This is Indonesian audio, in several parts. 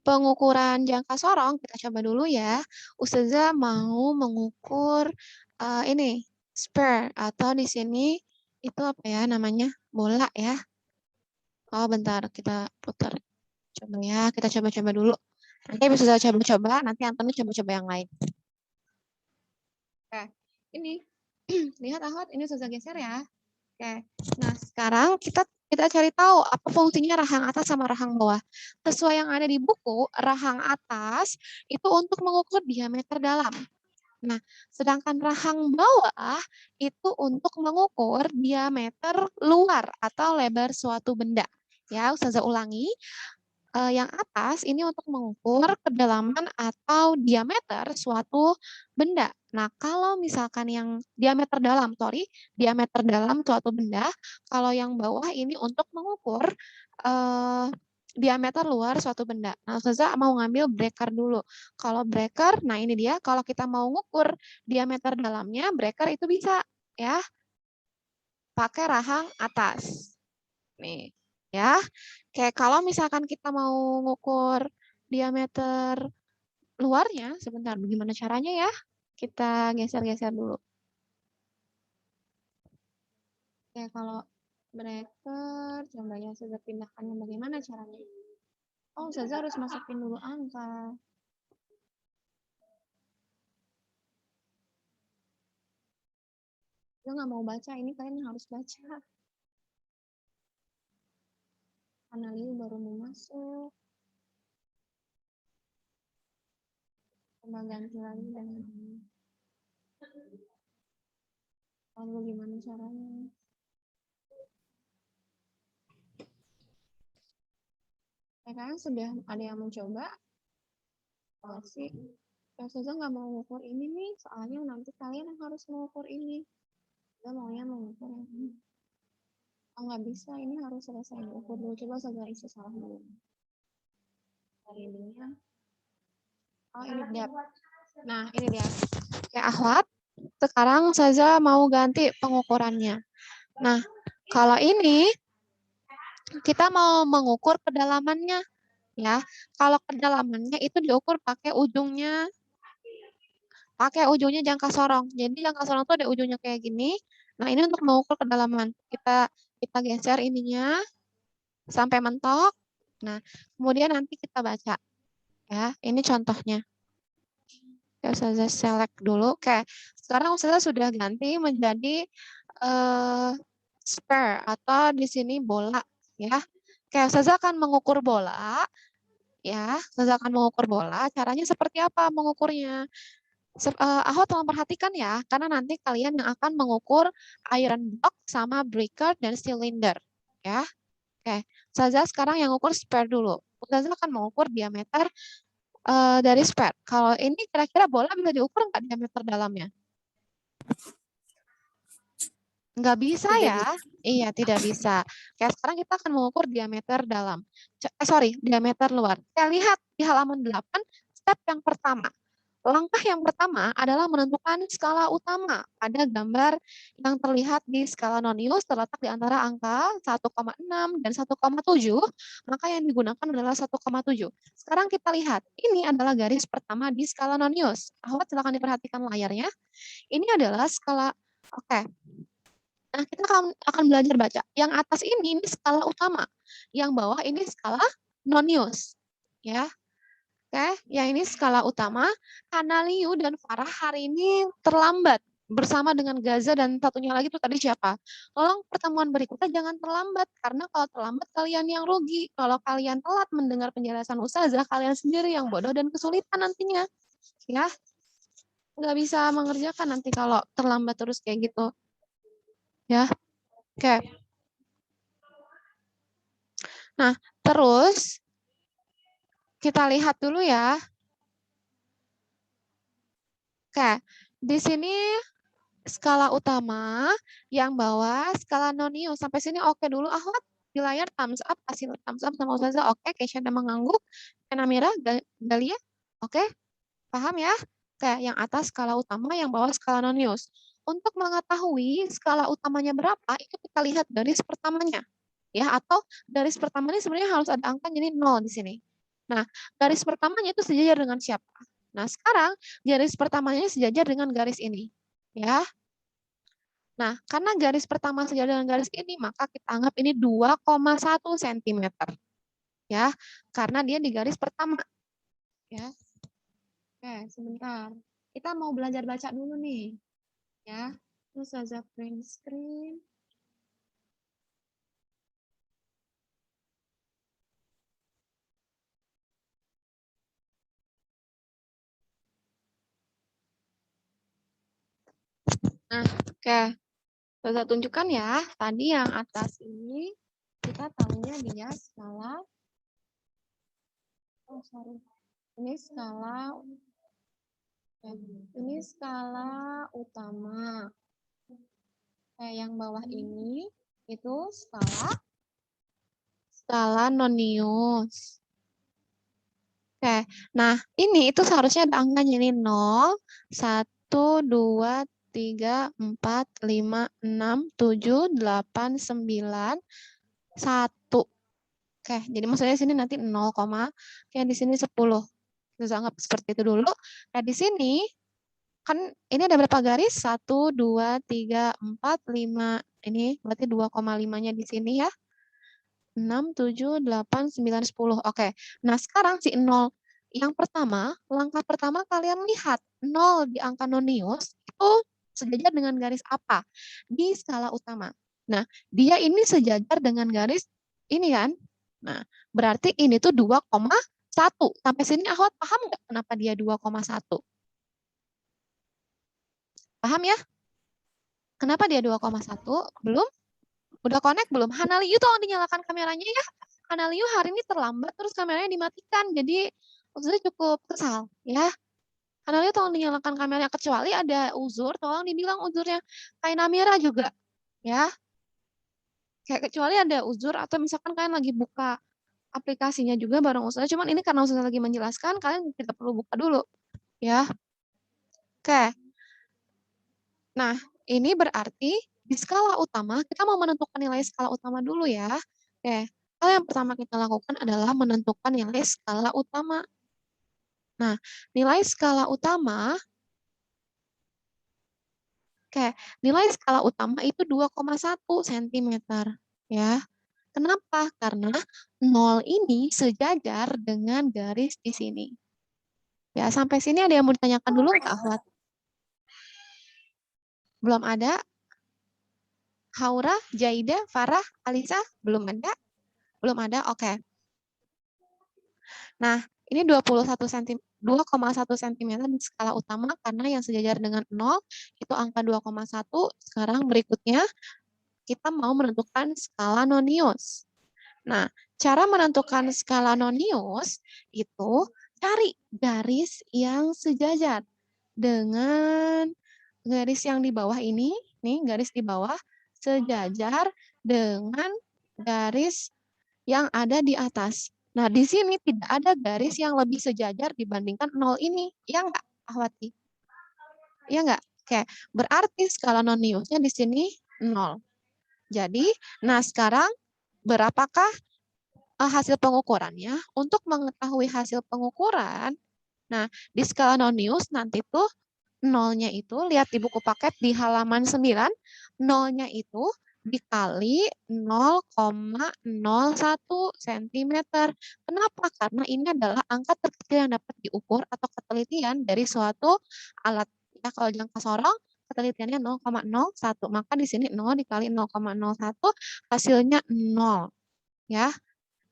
pengukuran jangka sorong, kita coba dulu ya. Ustazah mau mengukur ini spare atau di sini itu apa ya namanya? Bola ya. Oh, bentar kita putar. Coba ya, kita coba-coba dulu. Nanti bisa coba-coba, nanti Antoni coba-coba yang lain. Oke, ini lihat Ahmad, ini Ustazah geser ya. Oke, nah sekarang kita cari tahu apa fungsinya rahang atas sama rahang bawah. Sesuai yang ada di buku, rahang atas itu untuk mengukur diameter dalam. Nah, sedangkan rahang bawah itu untuk mengukur diameter luar atau lebar suatu benda. Ya, Ustazah ulangi. Yang atas ini untuk mengukur kedalaman atau diameter suatu benda. Nah, kalau misalkan yang diameter dalam suatu benda, kalau yang bawah ini untuk mengukur diameter luar suatu benda. Nah, Ustazah mau ngambil breaker dulu. Kalau breaker, nah ini dia, kalau kita mau ngukur diameter dalamnya, breaker itu bisa ya pakai rahang atas. Nih, ya. Kayak kalau misalkan kita mau ngukur diameter luarnya, sebentar, bagaimana caranya ya? Kita geser-geser dulu. Oke, kalau breaker, coba ya saya pindahkannya bagaimana caranya? Oh, saya harus masukin dulu angka. Saya nggak mau baca, ini kalian harus baca. Analis baru mau masuk. Coba ganti lagi dengan ini. Lalu gimana caranya? Sekarang sudah ada yang mencoba. Sih. Ustazah nggak mau mengukur ini nih, soalnya nanti kalian yang harus mengukur ini. Kita maunya mengukur yang ini. Oh, nggak bisa, ini harus selesai diukur dulu. Coba Ustazah isi salah dulu. Hari ininya. Oh, ini dia. Nah, ini dia. Oke, Ahwat. Sekarang Ustazah mau ganti pengukurannya. Nah, kalau ini kita mau mengukur kedalamannya. Ya, kalau kedalamannya itu diukur pakai ujungnya jangka sorong. Jadi jangka sorong itu ada ujungnya kayak gini. Nah, ini untuk mengukur kedalaman. Kita geser ininya sampai mentok. Nah, kemudian nanti kita baca. Ya, ini contohnya. Ya, Ustazah select dulu. Oke, sekarang Ustazah sudah ganti menjadi spare atau di sini bola. Ya, Oke, Ustazah akan mengukur bola. Ya, Ustazah akan mengukur bola. Caranya seperti apa mengukurnya? Ahok tolong perhatikan ya, karena nanti kalian yang akan mengukur iron block sama breaker dan cylinder. Ya, oke. Ustazah sekarang yang ukur spare dulu. Ustazah akan mengukur diameter dari spare. Kalau ini kira-kira bola bisa diukur nggak diameter dalamnya? Nggak bisa ya? Iya, tidak bisa. Kayak sekarang kita akan mengukur diameter dalam. Diameter luar. Kita lihat di halaman 8, step yang pertama. Langkah yang pertama adalah menentukan skala utama pada gambar yang terlihat di skala Nonius terletak di antara angka 1,6 dan 1,7, maka yang digunakan adalah 1,7. Sekarang kita lihat, ini adalah garis pertama di skala Nonius. Ahwat silakan diperhatikan layarnya. Ini adalah skala, oke. Nah, kita akan belajar baca. Yang atas ini skala utama. Yang bawah ini skala Nonius. Ya, Oke, yang ini skala utama. Karena Liu dan Farah hari ini terlambat bersama dengan Gaza dan satunya lagi itu tadi siapa? Tolong pertemuan berikutnya jangan terlambat karena kalau terlambat kalian yang rugi. Kalau kalian telat mendengar penjelasan ustazah, kalian sendiri yang bodoh dan kesulitan nantinya. Ya, nggak bisa mengerjakan nanti kalau terlambat terus kayak gitu. Ya, oke. Nah, terus kita lihat dulu ya. Oke, di sini skala utama, yang bawah skala Nonius. Sampai sini oke dulu. Ahwat di layar thumbs up, kasih thumbs up sama Ustazah. Oke, Keisha udah mengangguk. Namira, Galia, oke, paham ya? Oke, yang atas skala utama, yang bawah skala Nonius. Untuk mengetahui skala utamanya berapa, itu kita lihat garis pertamanya. Ya, atau garis pertama ini sebenarnya harus ada angka jadi 0 di sini. Nah, garis pertamanya itu sejajar dengan siapa? Nah, sekarang garis pertamanya sejajar dengan garis ini. Ya. Nah, karena garis pertama sejajar dengan garis ini, maka kita anggap ini 2,1 cm. Ya, karena dia di garis pertama. Ya. Oke, sebentar. Kita mau belajar baca dulu nih. Ya. Terus saja print screen. Nah, oke. Saya tunjukkan ya. Tadi yang atas ini kita tahunya dia skala. Oh, sorry. Ini skala. Ini skala utama. Yang bawah ini itu skala nonius. Oke, nah ini itu seharusnya ada angkanya ini 0, 1, 2, 3, 4, 5, 6, 7, 8, 9, 1. Oke, jadi maksudnya di sini nanti 0, kayak di sini 10. Kita anggap seperti itu dulu. Nah, di sini kan ini ada berapa garis? 1, 2, 3, 4, 5. Ini berarti 2,5-nya di sini ya. 6, 7, 8, 9, 10. Oke. Nah, sekarang si 0 yang pertama, langkah pertama kalian lihat 0 di angka nonius itu sejajar dengan garis apa? Di skala utama. Nah, dia ini sejajar dengan garis ini kan? Nah, berarti ini tuh 2,1. Sampai sini Ahwat paham nggak kenapa dia 2,1? Paham ya? Kenapa dia 2,1? Belum? Udah connect belum? Hanaliu tolong dinyalakan kameranya ya. Hanaliu hari ini terlambat terus kameranya dimatikan. Jadi maksudnya cukup kesal ya. Hanaliu tolong dinyalakan kameranya kecuali ada uzur, tolong dibilang uzurnya. Kayak Namira juga ya. Kayak kecuali ada uzur atau misalkan kalian lagi buka aplikasinya juga bareng Ustazah. Cuman ini karena Ustazah lagi menjelaskan, kalian tidak perlu buka dulu ya. Oke. Nah, ini berarti di skala utama, kita mau menentukan nilai skala utama dulu ya. Oke, hal yang pertama kita lakukan adalah menentukan nilai skala utama. Nah, nilai skala utama, nilai skala utama itu 2,1 cm. Ya. Kenapa? Karena 0 ini sejajar dengan garis di sini. Ya, sampai sini ada yang mau ditanyakan dulu nggak, Ahwat? Belum ada? Haura, Jaida, Farah, Alisa? Belum ada? Belum ada? Oke. Nah, ini 21 cm, 2,1 cm di skala utama karena yang sejajar dengan 0 itu angka 2,1. Sekarang berikutnya kita mau menentukan skala nonius. Nah, cara menentukan skala nonius itu cari garis yang sejajar dengan garis yang di bawah ini, nih garis di bawah sejajar dengan garis yang ada di atas. Nah, di sini tidak ada garis yang lebih sejajar dibandingkan 0 ini. Ya enggak, Ahwati? Ya enggak? Oke, berarti skala noniusnya di sini 0. Jadi, nah sekarang berapakah hasil pengukurannya? Untuk mengetahui hasil pengukuran, nah di skala nonius nanti tuh nolnya itu, lihat di buku paket di halaman 9, nolnya itu dikali 0,01 cm. Kenapa? Karena ini adalah angka terkecil yang dapat diukur atau ketelitian dari suatu alat. Ya, kalau jangka sorong, ketelitiannya 0,01. Maka di sini 0 dikali 0,01, hasilnya 0. Ya,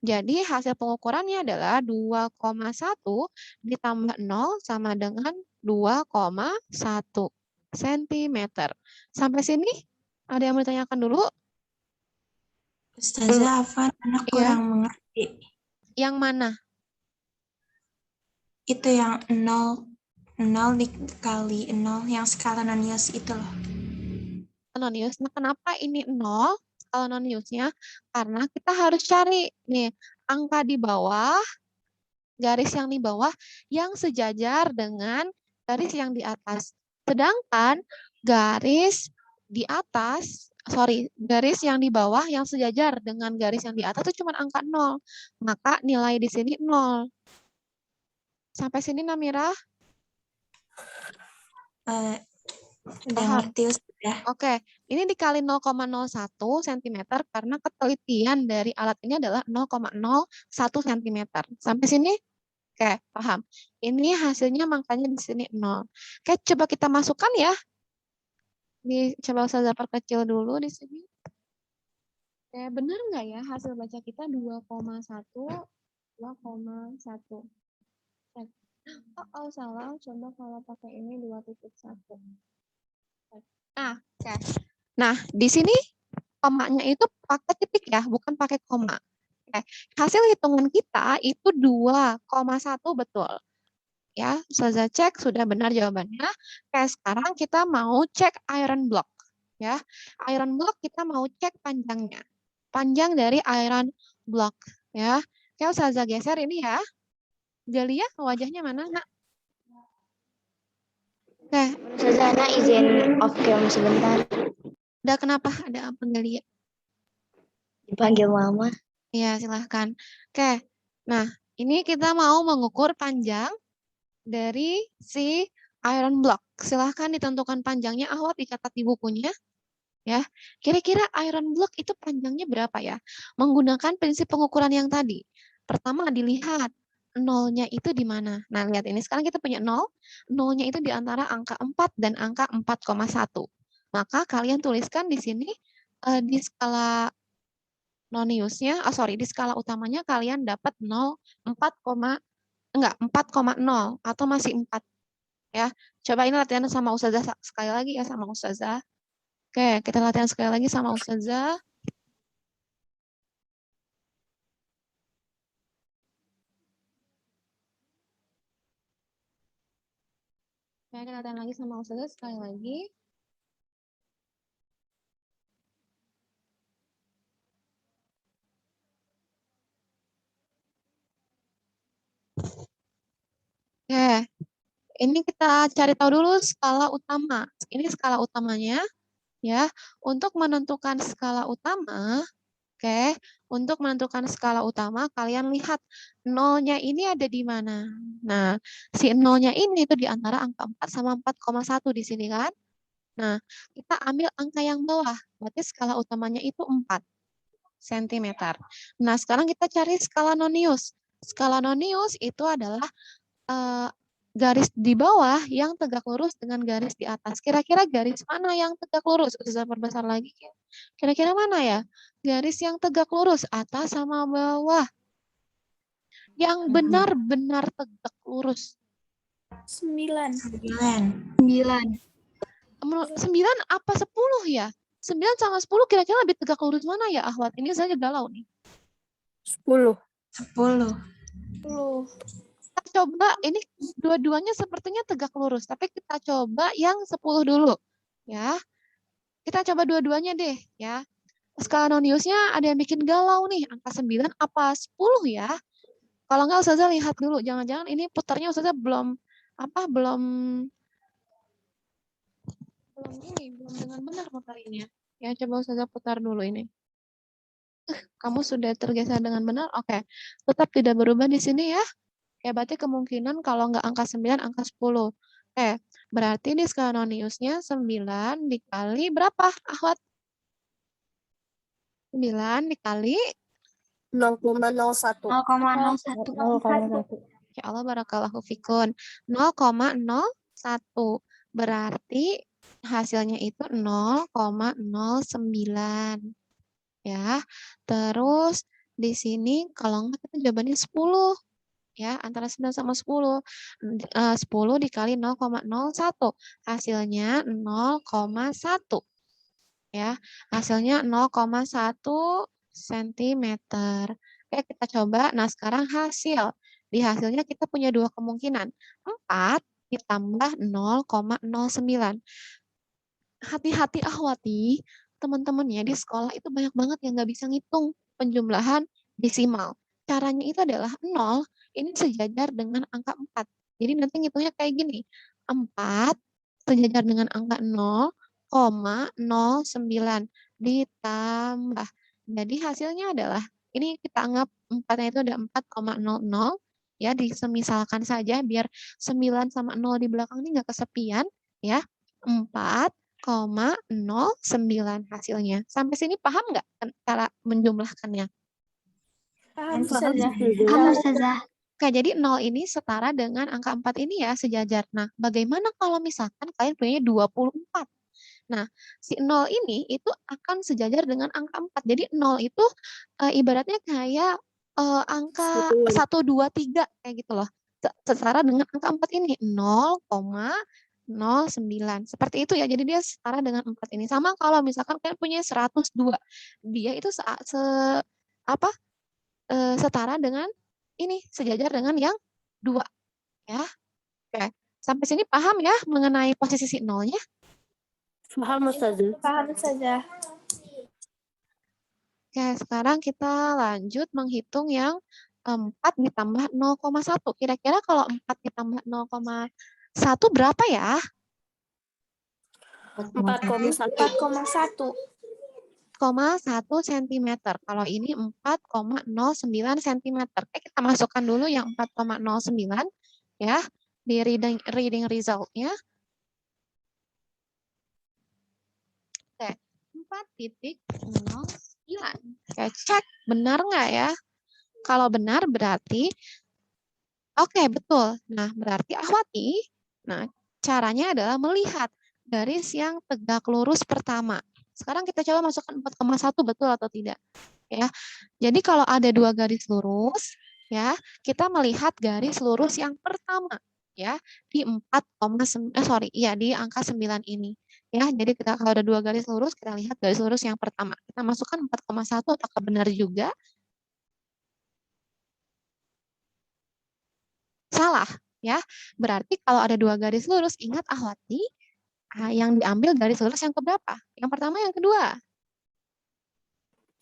jadi hasil pengukurannya adalah 2,1 ditambah 0 sama dengan 2,1 cm. Sampai sini ada yang mau ditanyakan dulu? Ustazah Afan, anak kurang mengerti. Yang mana? Itu yang 0 dikali 0, yang skala nonius itu loh. Nonius. Nah, kenapa ini 0 skala noniusnya? Karena kita harus cari nih angka di bawah, garis yang di bawah yang sejajar dengan garis yang di atas. Sedangkan garis di atas sorry, garis yang di bawah yang sejajar dengan garis yang di atas itu cuma angka 0. Maka nilai di sini 0. Sampai sini Namira? Udah Paham? ngerti Ustazah. Oke, ini dikali 0,01 cm karena ketelitian dari alat ini adalah 0,01 cm. Sampai sini? Oke, paham. Ini hasilnya makanya di sini 0. Oke, coba kita masukkan ya. Coba saya perkecil dulu di sini. Oke, benar nggak ya hasil baca kita 2,1, 2,1. Oh, salah. Coba kalau pakai ini 2,1. Nah, oke. Nah, di sini komanya itu pakai titik ya, bukan pakai koma. Oke. Hasil hitungan kita itu 2,1 betul. Ya, Ustazah cek sudah benar jawabannya. Oke, sekarang kita mau cek iron block. Ya, iron block kita mau cek panjangnya. Panjang dari iron block. Ya, oke Ustazah geser ini ya. Jalia wajahnya mana, Nak? Oke, Ustazah, Ana izin off cam sebentar. udah kenapa? Ada apa Jalia? Dipanggil Mama. Iya, silahkan. Oke, nah ini kita mau mengukur panjang dari si iron block. Silahkan ditentukan panjangnya, Ahwat dicatat di bukunya. Ya, kira-kira iron block itu panjangnya berapa ya? Menggunakan prinsip pengukuran yang tadi. Pertama dilihat nolnya itu di mana. Nah, lihat ini sekarang kita punya 0. Nolnya itu di antara angka 4 dan angka 4,1. Maka kalian tuliskan di sini di skala noniusnya, di skala utamanya kalian dapat 0, 4,0 atau masih 4 ya. Coba ini latihan sama Ustazah sekali lagi ya sama Ustazah. Oke, kita latihan sekali lagi sama Ustazah. Oke, kita latihan lagi sama Ustazah sekali lagi. Oke, ini kita cari tahu dulu skala utama. Ini skala utamanya ya. Untuk menentukan skala utama, oke, untuk menentukan skala utama kalian lihat nolnya ini ada di mana. Nah, si nolnya ini itu di antara angka 4 sama 4,1 di sini kan. Nah, kita ambil angka yang bawah. Berarti skala utamanya itu 4 cm. Nah, sekarang kita cari skala nonius. Skala nonius itu adalah garis di bawah yang tegak lurus dengan garis di atas. Kira-kira garis mana yang tegak lurus? Bisa perbesar lagi. Kira-kira mana ya? Garis yang tegak lurus, atas sama bawah. Yang benar-benar tegak lurus. 9. 9 apa 10 ya? 9 sama 10 kira-kira lebih tegak lurus mana ya, Ahwat? Ini saya galau nih. 10. Kita coba, ini dua-duanya sepertinya tegak lurus, tapi kita coba yang 10 dulu. Ya, kita coba dua-duanya deh. Ya, skala noniusnya ada yang bikin galau nih, angka 9 apa 10 ya? Kalau nggak Ustazah lihat dulu, jangan-jangan ini putarnya Ustazah belum dengan benar putarnya. Ya, coba Ustazah putar dulu ini. Kamu sudah tergeser dengan benar? Oke. Tetap tidak berubah di sini ya. Oke, berarti kemungkinan kalau nggak angka 9, angka 10. Oke, berarti di skala noniusnya 9 dikali berapa, Ahwat? 9 dikali 0,01. 0,01. Ya Allah, barakallahu fikun. 0,01. Berarti hasilnya itu 0,09. Ya. Terus di sini kalau enggak kita jawabannya 10. Ya, antara 9 sama 10. 10 dikali 0,01. Hasilnya 0,1. Ya, hasilnya 0,1 cm. Oke, kita coba. Nah, sekarang hasil. Di hasilnya kita punya dua kemungkinan. 4 ditambah 0,09. Hati-hati Ahwati, teman-temannya di sekolah itu banyak banget yang nggak bisa ngitung penjumlahan desimal. Caranya itu adalah 0, ini sejajar dengan angka 4. Jadi nanti ngitungnya kayak gini. 4 sejajar dengan angka 0,09. ditambah. Jadi hasilnya adalah, ini kita anggap 4-nya itu ada 4,00, ya, disemisalkan saja biar 9 sama 0 di belakang ini nggak kesepian, ya. 4,09 hasilnya. Sampai sini paham nggak cara menjumlahkannya? Paham, Paham, Ustazah. Oke, jadi 0 ini setara dengan angka 4 ini ya, sejajar. Nah, bagaimana kalau misalkan kalian punya 24? Nah, si 0 ini itu akan sejajar dengan angka 4. Jadi 0 itu ibaratnya kayak angka 1, 2, 3 kayak gitu loh. Setara dengan angka 4 ini 0,09. Seperti itu ya. Jadi dia setara dengan 4 ini. Sama kalau misalkan kalian punya 102. Dia itu setara dengan ini, sejajar dengan yang 2 ya. Oke. Sampai sini paham ya mengenai posisi si 0-nya? Paham, Ustazah. Paham saja. Oke, sekarang kita lanjut menghitung yang 4 ditambah 0,1. Kira-kira kalau 4 ditambah 0,1 berapa ya? 4,1. 4,1. 4,1 cm. Kalau ini 4,09 cm. Oke, kita masukkan dulu yang 4,09 ya di reading result-nya. Oke, 4,09. Oke, cek benar nggak ya? Kalau benar berarti oke, betul. Nah, berarti Ahwati, nah caranya adalah melihat garis yang tegak lurus pertama. Sekarang kita coba masukkan 4,1 betul atau tidak. Ya. Jadi kalau ada 2 garis lurus, ya, kita melihat garis lurus yang pertama, ya, di di angka 9 ini. Ya, jadi kita kalau ada 2 garis lurus, kita lihat garis lurus yang pertama. Kita masukkan 4,1 apakah benar juga? Salah, ya. Berarti kalau ada 2 garis lurus, ingat Ahwati, yang diambil garis lurus yang keberapa? Yang pertama, yang kedua?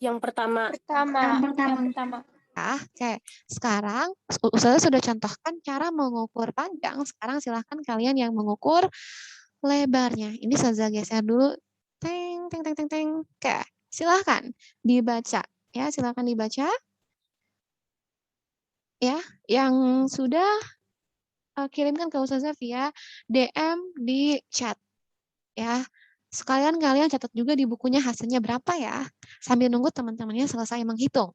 Yang pertama. Yang pertama. Oke. Sekarang Ustazah sudah contohkan cara mengukur panjang. Sekarang silahkan kalian yang mengukur lebarnya. Ini Ustazah geser dulu. Teng, teng, teng, teng, teng. Oke. Silahkan dibaca. Ya, silahkan dibaca. Ya, yang sudah kirimkan ke Ustazah via DM di chat. Ya, sekalian kalian catat juga di bukunya hasilnya berapa ya, sambil nunggu teman-temannya selesai menghitung.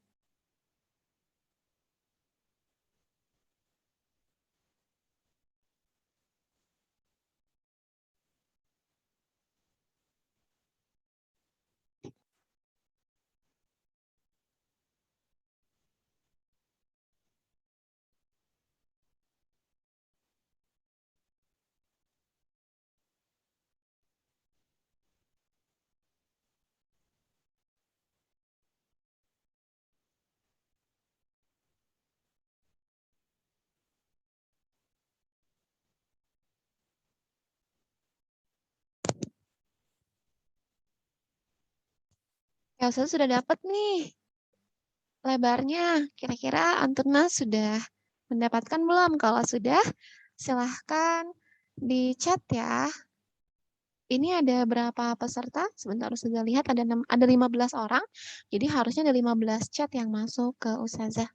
Ya, saya sudah dapat nih lebarnya. Kira-kira Anturnas sudah mendapatkan belum? Kalau sudah, silahkan di chat ya. Ini ada berapa peserta? Sebentar Ustazah lihat ada 15 orang. Jadi harusnya ada 15 chat yang masuk ke Ustazah.